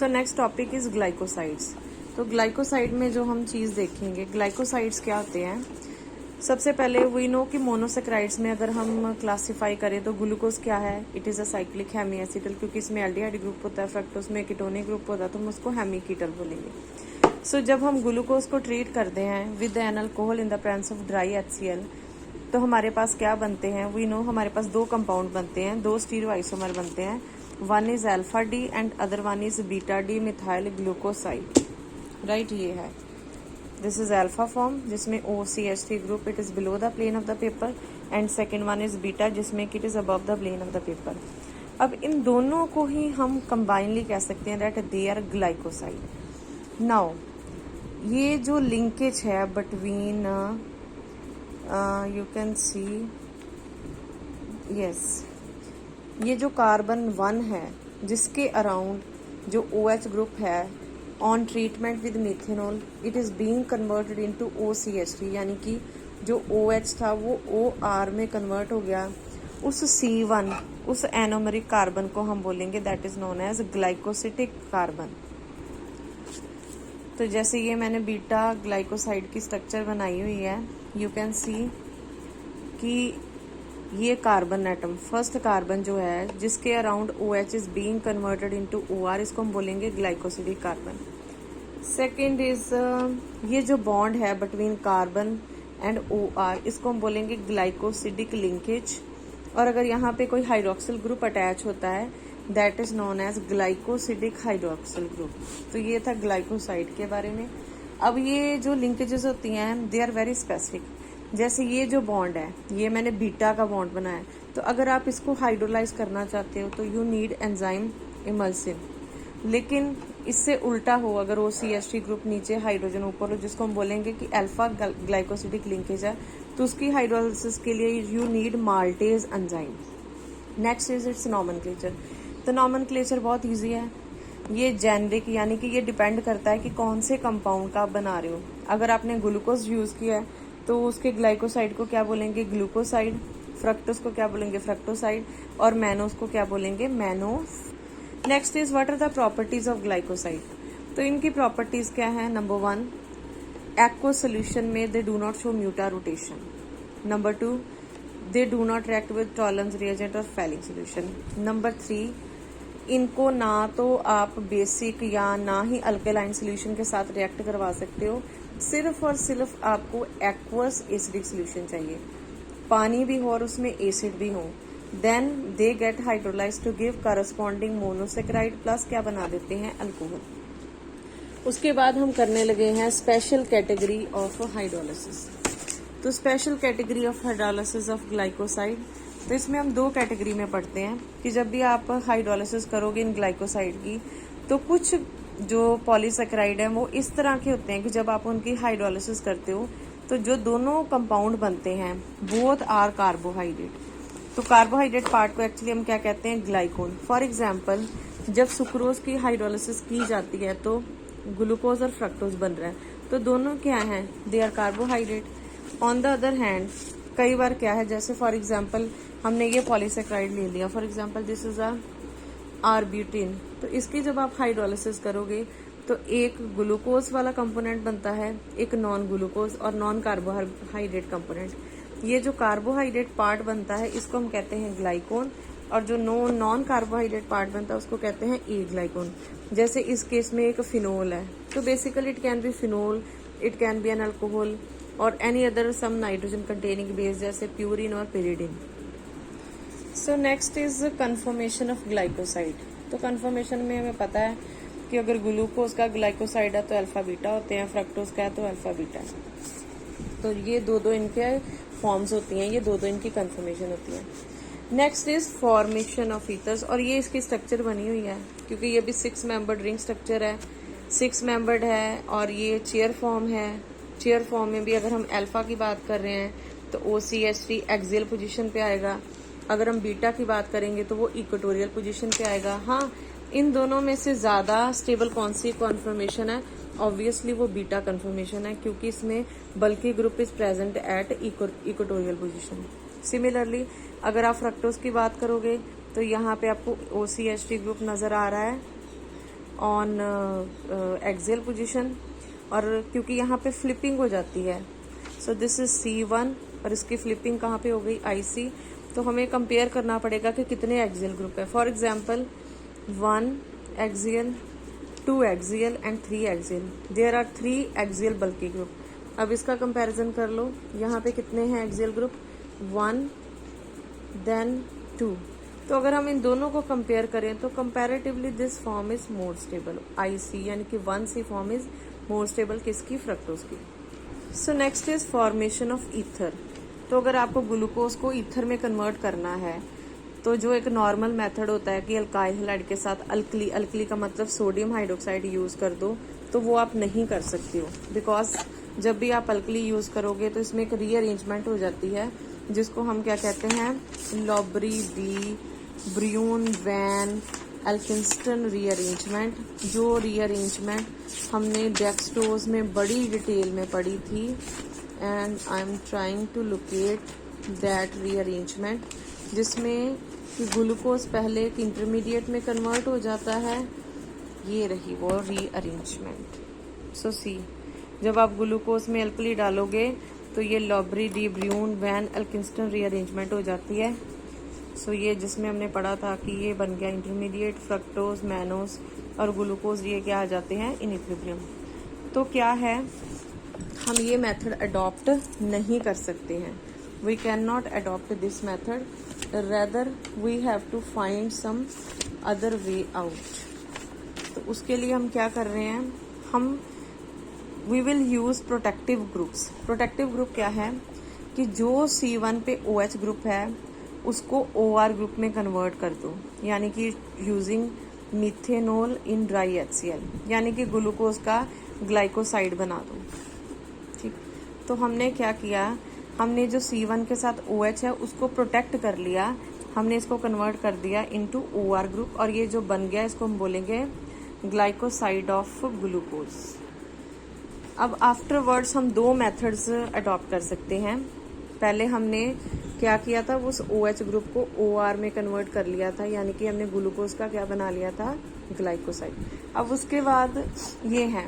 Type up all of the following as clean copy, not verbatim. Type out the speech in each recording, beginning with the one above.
So next topic is glycosides. तो glycoside में जो हम चीज़ देखेंगे, ग्लाइकोसाइड्स क्या होते हैं। सबसे पहले वी नो कि मोनोसेक्राइड्स में अगर हम क्लासिफाई करें तो ग्लूकोज क्या है, it is a cyclic hemiacetal, क्योंकि इसमें एल्डिहाइड ग्रुप होता है, फ्रक्टोज में कीटोनिक ग्रुप होता है, तो हम उसको हेमीकीटल बोलेंगे। सो जब हम ग्लूकोज को ट्रीट करते हैं with an alcohol in the presence of dry HCl, तो हमारे पास क्या बनते हैं, वी नो हमारे पास दो कंपाउंड बनते हैं, दो स्टीरियो आइसोमर बनते हैं। One is alpha D and other one is beta D methyl glucoside, right. ये है, दिस इज अल्फा फॉर्म जिसमें OCH3 group it is below the plane of the paper, and second one is beta जिसमें it is above the plane of the paper. अब इन दोनों को ही हम combinedly कह सकते हैं that they are glycoside. Now ये जो लिंकेज है between you can see, yes, ये जो कार्बन 1 है जिसके अराउंड जो OH ग्रुप है on treatment with methanol, it is being converted into OCH3, यानी कि जो OH था वो OR में कन्वर्ट हो गया। उस C1, उस एनोमरिक कार्बन को हम बोलेंगे that is known as glycosidic carbon. तो जैसे ये मैंने बीटा ग्लाइकोसाइड की स्ट्रक्चर बनाई हुई है, यू कैन सी कि ये कार्बन एटम, फर्स्ट कार्बन जो है जिसके around OH is being converted into OR, इसको हम बोलेंगे ग्लाइकोसिडिक कार्बन। सेकेंड इज ये जो बॉन्ड है बिटवीन कार्बन एंड OR, इसको हम बोलेंगे ग्लाइकोसिडिक लिंकेज। और अगर यहाँ पे कोई हाइड्रोक्सिल ग्रुप अटैच होता है that is known as glycosidic hydroxyl group. तो ये था ग्लाइकोसाइड के बारे में। अब ये जो लिंकेजेस होती हैं दे आर वेरी स्पेसिफिक। जैसे ये जो बॉन्ड है, ये मैंने बीटा का बॉन्ड बनाया, तो अगर आप इसको हाइड्रोलाइज करना चाहते हो तो यू नीड एंजाइम इमल्सिन। लेकिन इससे उल्टा हो, अगर OCH3 ग्रुप नीचे हाइड्रोजन ऊपर हो, जिसको हम बोलेंगे कि अल्फा ग्लाइकोसिडिक लिंकेज है, तो उसकी हाइड्रोलाइसिस के लिए you need maltase enzyme. Next is it's nomenclature. तो नॉमेनक्लेचर बहुत ईजी है, ये जेनरिक, यानी कि ये डिपेंड करता है कि कौन से कंपाउंड का आप बना रहे हो। अगर आपने ग्लूकोज यूज किया है तो उसके ग्लाइकोसाइड को क्या बोलेंगे, ग्लूकोसाइड। फ्रक्टोज को क्या बोलेंगे, फ्रक्टोसाइड। और मैनोज को क्या बोलेंगे, mannose. Next is what are the properties of glycoside. तो इनकी प्रॉपर्टीज क्या है, नंबर 1, एक्वस सोल्यूशन में they do not show mutarotation. Number 2, they do not react with Tollens reagent और फैलिंग सोल्यूशन। नंबर 3, इनको ना तो आप बेसिक या ना ही अल्कलाइन सोल्यूशन के साथ रिएक्ट करवा सकते हो, सिर्फ और सिर्फ आपको एक्वस एसिडिक सोल्यूशन चाहिए, पानी भी हो और उसमें एसिड भी हो। Then they get hydrolyse to give corresponding monosaccharide plus क्या बना देते हैं, अल्कोहल। उसके बाद हम करने लगे हैं स्पेशल कैटेगरी ऑफ हाइड्रोलाइसिस। तो special category of hydrolysis of glycoside, तो इसमें हम दो कैटेगरी में पढ़ते हैं कि जब भी आप हाइड्रोलाइसिस करोगे इन ग्लाइकोसाइड की, तो कुछ जो पॉलीसेक्राइड है वो इस तरह के होते हैं कि जब आप उनकी हाइड्रोलाइसिस करते हो तो जो दोनों कंपाउंड बनते हैं बोथ आर कार्बोहाइड्रेट। तो कार्बोहाइड्रेट पार्ट को एक्चुअली हम क्या कहते हैं, ग्लाइकोन। फॉर एग्जाम्पल, जब सुक्रोज की हाइड्रोलाइसिस की जाती है तो ग्लूकोज और फ्रक्टोज बन रहा है, तो दोनों क्या हैं, they are carbohydrate. On the other hand कई बार क्या है, जैसे फॉर एग्जाम्पल हमने ये पॉलीसेक्राइड ले लिया, for example this is a arbutin, तो इसकी जब आप हाइड्रोलाइसिस करोगे तो एक ग्लूकोज वाला कंपोनेंट बनता है, एक नॉन ग्लूकोज और नॉन कार्बोहाइड्रेट कंपोनेंट। ये जो कार्बोहाइड्रेट पार्ट बनता है इसको हम कहते हैं ग्लाइकोन, और जो नॉन कार्बोहाइड्रेट पार्ट बनता है उसको कहते हैं ए ग्लाइकोन। जैसे इस केस में एक फिनोल है, तो basically it can be phenol, it can be an alcohol और any other some nitrogen containing base जैसे प्यूरिन और pyridine. So next is confirmation of glycoside. तो कन्फर्मेशन में हमें पता है कि अगर ग्लूकोज का ग्लाइकोसाइड है तो अल्फा बीटा होते हैं, फ्रक्टोज का है तो अल्फा बीटा है। तो ये दो इनके फॉर्म्स होती हैं, ये दो इनकी कन्फर्मेशन होती है। Next is formation of ethers, और ये इसकी स्ट्रक्चर बनी हुई है क्योंकि ये भी 6 मेंबर्ड रिंग स्ट्रक्चर है, 6 मेंबर्ड है और ये चेयर फॉर्म है। चेयर फॉर्म में भी अगर हम अल्फा की बात कर रहे हैं तो OCH3 एक्सियल पोजीशन पे आएगा, अगर हम बीटा की बात करेंगे तो वो इक्वेटोरियल पोजीशन पे आएगा। हाँ, इन दोनों में से ज्यादा स्टेबल कौन सी कन्फर्मेशन है, ऑब्वियसली वो बीटा कन्फर्मेशन है क्योंकि इसमें बल्कि group is present at equatorial position. Similarly अगर आप फ्रक्टोज की बात करोगे तो यहाँ पे आपको OCH3 ग्रुप नजर आ रहा है ऑन एक्सियल पोजीशन, और क्योंकि यहाँ पे फ्लिपिंग हो जाती है, सो दिस इज C1 और इसकी फ्लिपिंग कहाँ पे हो गई IC। तो हमें कंपेयर करना पड़ेगा कि कितने एक्सियल ग्रुप है। For example 1 axial, 2 axial and 3 axial. There are 3 axial bulky group. अब इसका कंपैरिजन कर लो, यहाँ पे कितने हैं एक्सियल ग्रुप, 1 देन 2। तो अगर हम इन दोनों को कंपेयर करें तो comparatively this form is more stable, IC यानी कि 1C form is more stable किसकी, फ्रक्टोज की। सो next is formation of ether. तो अगर आपको ग्लूकोज को ईथर में कन्वर्ट करना है तो जो एक नॉर्मल मेथड होता है कि अल्काइल हैलाइड के साथ अल्कली, अल्कली का मतलब सोडियम हाइड्रोक्साइड यूज कर दो, तो वो आप नहीं कर सकते हो, बिकॉज जब भी आप अल्कली यूज करोगे तो इसमें एक रीअरेंजमेंट हो जाती है जिसको हम क्या कहते हैं, Lobry de Bruyn van Ekenstein rearrangement. जो रीअरेंजमेंट हमने डेक्सट्रोज में बड़ी डिटेल में पढ़ी थी, and I am trying to locate that rearrangement, जिसमें कि ग्लूकोज पहले एक इंटरमीडिएट में कन्वर्ट हो जाता है। ये रही वो रीअरेंजमेंट। सो सी, जब आप ग्लूकोज में अल्कली डालोगे तो ये लॉबरी de Bruyn van Ekenstein rearrangement हो जाती है। सो ये जिसमें हमने पढ़ा था कि ये बन गया इंटरमीडिएट, फ्रक्टोज, मैनोज और ग्लूकोज, ये क्या आ जाते हैं, इन इक्विलिब्रियम। तो क्या है, हम ये मेथड अडॉप्ट नहीं कर सकते हैं। We can not adopt this method, rather we have to find some other way out। तो उसके लिए हम क्या कर रहे हैं, हम we will use protective groups। protective group क्या है कि जो C1 पे OH ग्रुप है उसको OR ग्रुप में कन्वर्ट कर दो, यानी कि using methanol in dry HCl, यानी कि ग्लूकोज का ग्लाइकोसाइड बना दो। ठीक, तो हमने क्या किया, हमने जो C1 के साथ OH है उसको प्रोटेक्ट कर लिया, हमने इसको कन्वर्ट कर दिया इनटू OR ग्रुप, और ये जो बन गया इसको हम बोलेंगे ग्लाइकोसाइड ऑफ ग्लूकोज। अब आफ्टरवर्ड्स हम 2 मेथड्स अडॉप्ट कर सकते हैं। पहले हमने क्या किया था, उस OH ग्रुप को OR में कन्वर्ट कर लिया था, यानी कि हमने ग्लूकोज का क्या बना लिया था, ग्लाइकोसाइड। अब उसके बाद ये है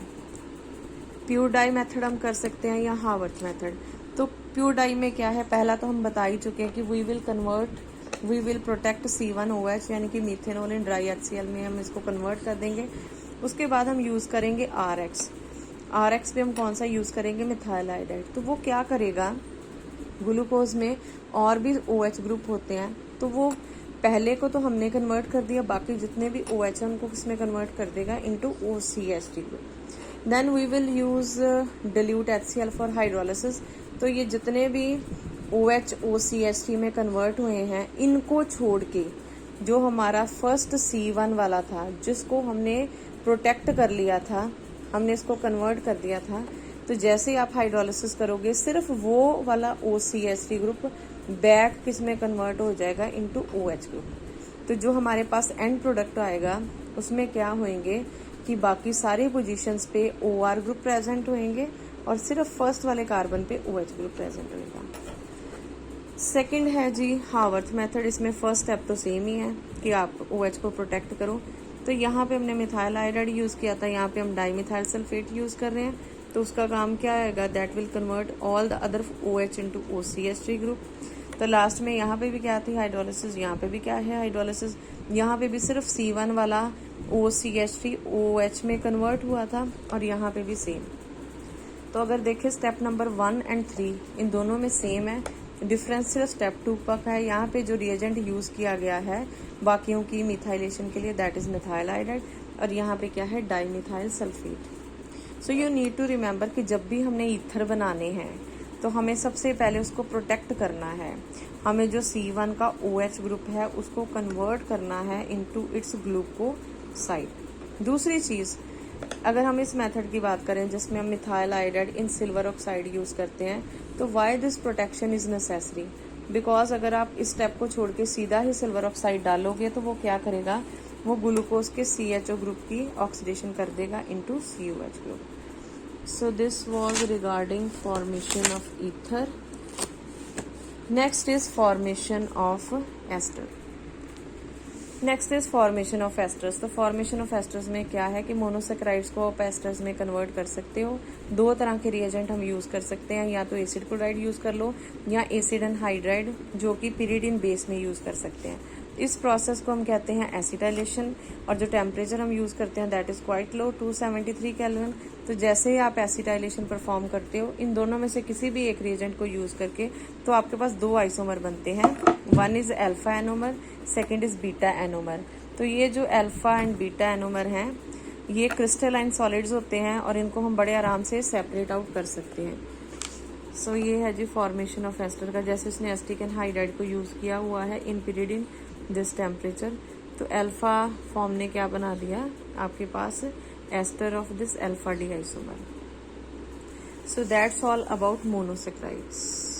प्योर डाई मेथड हम कर सकते हैं या हावर्थ मेथड। तो प्योर डाई में क्या है, पहला तो हम बता ही चुके हैं कि we will protect C1 OH, यानी कि मिथेनॉल इन ड्राई HCl में हम इसको कन्वर्ट कर देंगे। उसके बाद हम यूज करेंगे RX पे हम कौन सा यूज करेंगे, मिथाइल आयोडाइड। तो वो क्या करेगा, ग्लूकोज में और भी OH ग्रुप होते हैं, तो वो पहले को तो हमने कन्वर्ट कर दिया, बाकी जितने भी OH है उनको किसमें कन्वर्ट कर देगा, into OCH group. Then we will use dilute HCl for hydrolysis. तो ये जितने भी OH OCH में कन्वर्ट हुए हैं, इनको छोड़ के जो हमारा फर्स्ट C1 वाला था, जिसको हमने प्रोटेक्ट कर लिया था, हमने इसको कन्वर्ट कर दिया था। तो जैसे ही आप हाइड्रोलिसिस करोगे, सिर्फ वो वाला OCH ग्रुप बैक किस में कन्वर्ट हो जाएगा, इनटू OH ग्रुप। तो जो हमारे पास एंड प्रोडक्ट आएगा उसमें क्या होंगे कि बाकी सारी पोजीशंस पे OR ग्रुप प्रेजेंट होंगे और सिर्फ फर्स्ट वाले कार्बन पे OH ग्रुप प्रेजेंट होगा। सेकंड है जी हावर्थ मेथड। इसमें फर्स्ट स्टेप तो सेम ही है कि आप OH को प्रोटेक्ट करो। तो यहाँ पे हमने मिथाइल आयोडाइड यूज किया था, यहाँ पे हम डाईमिथाइल सल्फेट यूज कर रहे हैं। तो उसका काम क्या आएगा, that will convert all the other OH into OCH group. तो लास्ट में यहाँ पे भी क्या थी, हाइड्रोलिसिस, यहाँ पे भी क्या है, हाइड्रोलिसिस। यहाँ पे भी सिर्फ C1 वाला OCH OH में कन्वर्ट हुआ था और यहाँ पे भी सेम। तो अगर देखें स्टेप नंबर 1 एंड 3 इन दोनों में सेम है, डिफरेंस सिर्फ स्टेप 2 का है। यहाँ पे जो रिएजेंट यूज किया गया है बाकियों की मिथाइलेशन के लिए, दैट इज मिथाइल आयोडाइड, और यहाँ पे क्या है, dimethyl sulphate. So you need to remember कि जब भी हमने ईथर बनाने हैं तो हमें सबसे पहले उसको प्रोटेक्ट करना है। हमें जो C1 का OH ग्रुप है उसको कन्वर्ट करना है इनटू इट्स ग्लूकोसाइड। दूसरी चीज, अगर हम इस मेथड की बात करें जिसमें हम मिथाइल आयोडाइड इन सिल्वर ऑक्साइड यूज करते हैं, तो why this protection is necessary, because अगर आप इस स्टेप को छोड़ के सीधा ही सिल्वर ऑक्साइड डालोगे तो वो क्या करेगा, वो ग्लूकोज के CHO ग्रुप की ऑक्सीडेशन कर देगा into COH group. So this was regarding formation of ether. Next is formation of ester. Next is formation of esters. So formation of esters में क्या है कि मोनोसेक्राइड्स को आप एस्टर्स में कन्वर्ट कर सकते हो। दो तरह के रिएजेंट हम यूज कर सकते हैं, या तो एसिड क्लोराइड यूज कर लो या एसिड एनहाइड्राइड, जो कि पिरिडीन बेस में यूज कर सकते हैं। इस प्रोसेस को हम कहते हैं एसिटाइलेशन, और जो टेम्परेचर हम यूज करते हैं that is quite low, 273 kelvin. तो जैसे ही आप एसिटाइलेशन परफॉर्म करते हो, इन दोनों में से किसी भी एक रिएजेंट को यूज करके, तो आपके पास दो आइसोमर बनते हैं। One is alpha anomer, second is beta anomer. तो ये जो अल्फा एंड बीटा एनोमर हैं, ये क्रिस्टलाइन सॉलिड्स होते हैं और इनको हम बड़े आराम से सेपरेट आउट कर सकते हैं। सो ये है जी फॉर्मेशन ऑफ एस्टर का, जैसे इसने एसिटिक एनहाइड्राइड को यूज किया हुआ है इन पिरिडिन दिस टेम्परेचर। तो अल्फा फॉर्म ने क्या बना दिया आपके पास, ester of this alpha D isomer. So that's all about monosaccharides.